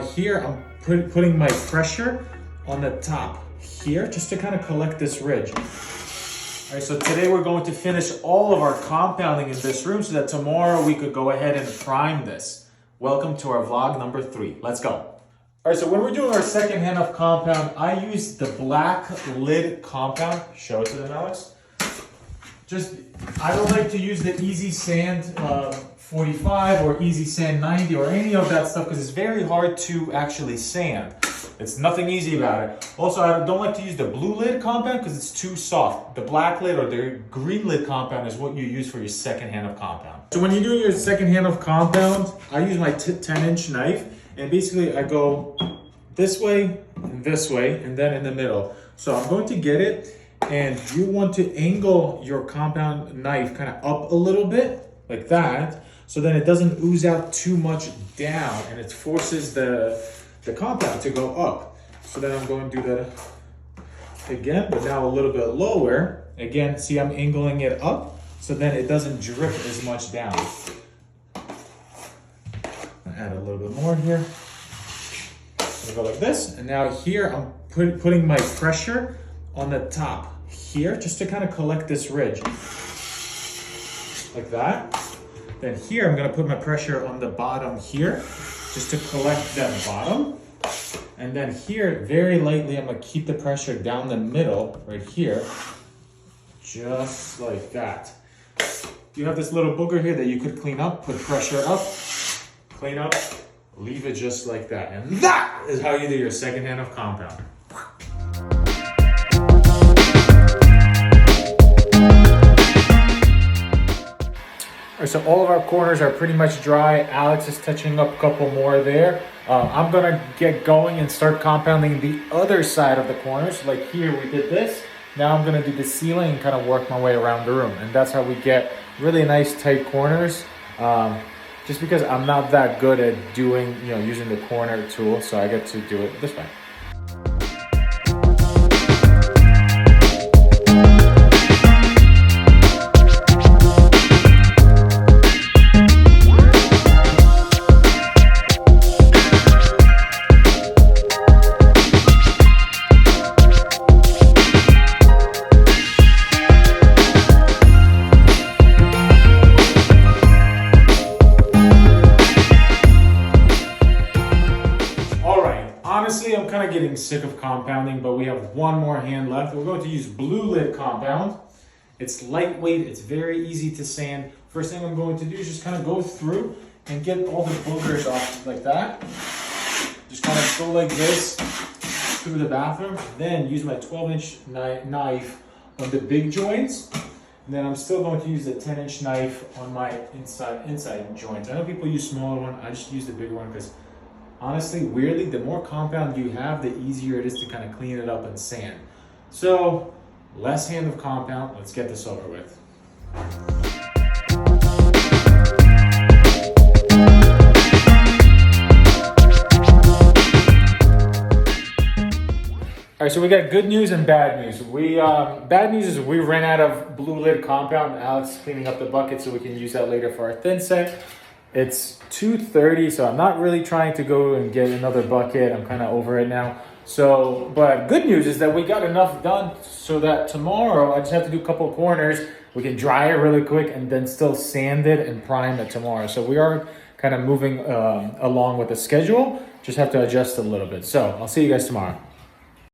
Here, I'm putting my pressure on the top here just to kind of collect this ridge. All right, so today we're going to finish all of our compounding in this room so that tomorrow we could go ahead and prime this. Welcome to our vlog number 3. Let's go. All right, so when we're doing our second hand of compound, I use the black lid compound. Show it to them, Alex. I don't like to use the Easy Sand 45 or Easy Sand 90 or any of that stuff because it's very hard to actually sand. It's nothing easy about it. Also, I don't like to use the blue lid compound because it's too soft. The black lid or the green lid compound is what you use for your second hand of compound. So when you're doing your second hand of compound, I use my 10-inch knife and basically I go this way, and then in the middle. So I'm going to get it, and you want to angle your compound knife kind of up a little bit like that, so then it doesn't ooze out too much down and it forces the compound to go up. So then I'm going to do that again, but now a little bit lower. Again, see, I'm angling it up so then it doesn't drip as much down. I'll add a little bit more here. So go like this, and now here I'm putting my pressure on the top here just to kind of collect this ridge. Like that. Then here I'm gonna put my pressure on the bottom here just to collect that bottom. And then here, very lightly, I'm gonna keep the pressure down the middle, right here, just like that. You have this little booger here that you could clean up, put pressure up, clean up, leave it just like that. And that is how you do your second hand of compound. All right, so all of our corners are pretty much dry. Alex is touching up a couple more there. I'm gonna get going and start compounding the other side of the corners. Like here, we did this. Now I'm gonna do the ceiling and kind of work my way around the room. And that's how we get really nice tight corners. Just because I'm not that good at doing, using the corner tool, so I get to do it this way. Honestly, I'm kind of getting sick of compounding, but we have one more hand left. We're going to use blue lid compound. It's lightweight, it's very easy to sand. First thing I'm going to do is just kind of go through and get all the boogers off like that. Just kind of go like this through the bathroom. Then use my 12-inch knife on the big joints. And then I'm still going to use the 10-inch knife on my inside joints. I know people use smaller one. I just use the bigger one because honestly, weirdly, the more compound you have, the easier it is to kind of clean it up and sand. So, less hand of compound. Let's get this over with. All right, so we got good news and bad news. Bad news is we ran out of blue lid compound. Alex is cleaning up the bucket so we can use that later for our thin set. It's 2:30, so I'm not really trying to go and get another bucket. I'm kind of over it now. So, but good news is that we got enough done so that tomorrow I just have to do a couple of corners. We can dry it really quick and then still sand it and prime it tomorrow. So we are kind of moving along with the schedule. Just have to adjust a little bit. So I'll see you guys tomorrow.